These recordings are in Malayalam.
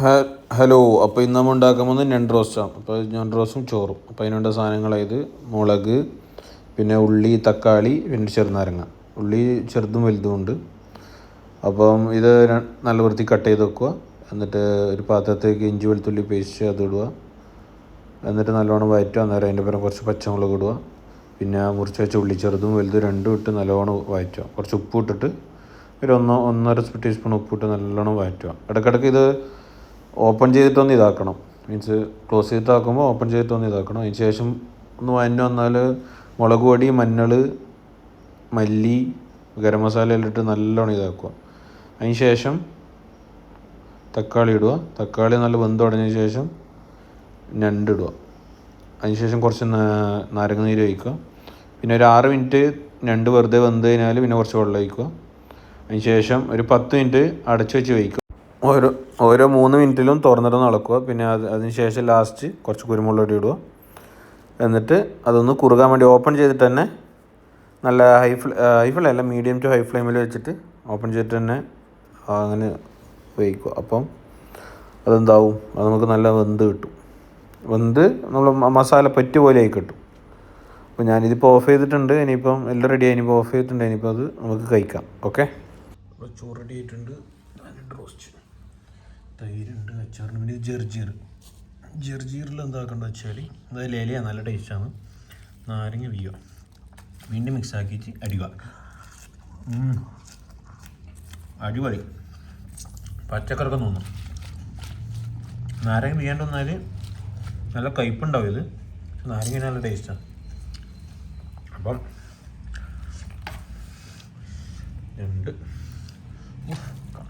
ഹലോ. അപ്പോൾ ഇന്ന് നമ്മൾ ഉണ്ടാക്കാൻ പോകുന്നത് ഞണ്ട് റോസ്റ്റാണ്. അപ്പോൾ ഞണ്ട് റോസ്റ്റും ചോറും. അപ്പോൾ അതിനുവേണ്ട സാധനങ്ങളായത് മുളക്, പിന്നെ ഉള്ളി, തക്കാളി, പിന്നെ ചെറുനാരങ്ങ. ഉള്ളി ചെറുതും വലുതും ഉണ്ട്. അപ്പം ഇത് നല്ല വൃത്തി കട്ട് ചെയ്ത് വെക്കുക. എന്നിട്ട് ഒരു പാത്രത്തേക്ക് ഇഞ്ചി വെളുത്തുള്ളി പേസ്റ്റ് അത് ഇടുക. എന്നിട്ട് നല്ലോണം വഴറ്റുക. അന്നേരം അതിൻ്റെ പുറം കുറച്ച് പച്ചമുളക് ഇടുക. പിന്നെ മുറിച്ച് വെച്ച ഉള്ളി ചെറുതും വലുതും രണ്ടും ഇട്ട് നല്ലോണം വഴറ്റുക. കുറച്ച് ഉപ്പ് ഇട്ടിട്ട് ഒരു ഒന്നര ടീസ്പൂൺ ഉപ്പിട്ട് നല്ലോണം വഴറ്റുക. ഇടയ്ക്കിടയ്ക്ക് ഇത് ഓപ്പൺ ചെയ്തിട്ടൊന്ന് ഇതാക്കണം. മീൻസ് ക്ലോസ് ചെയ്തിട്ടാക്കുമ്പോൾ ഓപ്പൺ ചെയ്തിട്ടൊന്ന് ഇതാക്കണം. അതിന് ശേഷം ഒന്ന് വഴഞ്ഞ് വന്നാൽ മുളക് പൊടി, മഞ്ഞൾ, മല്ലി, ഗരം മസാല എല്ലാം ഇട്ട് നല്ലോണം ഇതാക്കുക. അതിന് ശേഷം തക്കാളി ഇടുക. തക്കാളി നല്ല വെന്ത് തുടങ്ങിയ ശേഷം ഞണ്ട് ഇടുക. അതിന് ശേഷം കുറച്ച് നാരങ്ങ നീര് ഒഴിക്കുക. പിന്നെ ഒരു 6 മിനിറ്റ് ഞണ്ട് വെറുതെ വെന്ത് കഴിഞ്ഞാൽ പിന്നെ കുറച്ച് വെള്ളം ഒഴിക്കുക. അതിന് ശേഷം ഒരു 10 മിനിറ്റ് അടച്ചു വെച്ച് വയ്ക്കുക. ഓരോ 3 മിനിറ്റിലും തുറന്നിട്ട് നടക്കുക. പിന്നെ അതിന് ശേഷം ലാസ്റ്റ് കുറച്ച് കുരുമുളക് പൊടി ഇടുക. എന്നിട്ട് അതൊന്ന് കുറുകാൻ വേണ്ടി ഓപ്പൺ ചെയ്തിട്ട് തന്നെ നല്ല high flame medium to high ഫ്ലെയിമിൽ വെച്ചിട്ട് ഓപ്പൺ ചെയ്തിട്ട് തന്നെ അങ്ങനെ വേവിക്കുക. അപ്പം അതെന്താവും, അത് നമുക്ക് നല്ല വെന്ത് കിട്ടും. വെന്ത് നമ്മൾ മസാല പറ്റ് പോലെ ആയി കിട്ടും. അപ്പോൾ ഞാനിതിപ്പോൾ ഓഫ് ചെയ്തിട്ടുണ്ട്. ഇനിയിപ്പം എല്ലാം റെഡി ആയി. ഇനിയിപ്പോൾ ഓഫ് ചെയ്തിട്ടുണ്ട്. ഇനിയിപ്പോൾ അത് നമുക്ക് കഴിക്കാം. ഓക്കെ. അപ്പോൾ ചോറ് റെഡി ആയിട്ടുണ്ട്. റോസ്റ്റ്, തൈരുണ്ട്, അച്ചാറുണ്ട്. പിന്നെ ജെർജീറിൽ എന്താക്കേണ്ടത് വെച്ചാൽ അതായത് ഇലയാണ്, നല്ല ടേസ്റ്റാണ്. നാരങ്ങ വീഴുക, വീണ്ടും മിക്സ് ആക്കിയിട്ട് അടിക്കുക. അടിപൊളി. പച്ചക്കറൊക്കെ തോന്നും. നാരങ്ങ വീഴാണ്ട് വന്നാൽ നല്ല കയ്പ്പുണ്ടാവും ഇത്. നാരങ്ങ നല്ല ടേസ്റ്റാണ്. അപ്പം രണ്ട്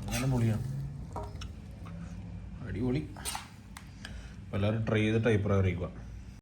അങ്ങനെ പൊളിയാണ്, അടിപൊളി. എല്ലാവരും ട്രൈ ചെയ്തിട്ട് അഭിപ്രായം അറിയിക്കുക.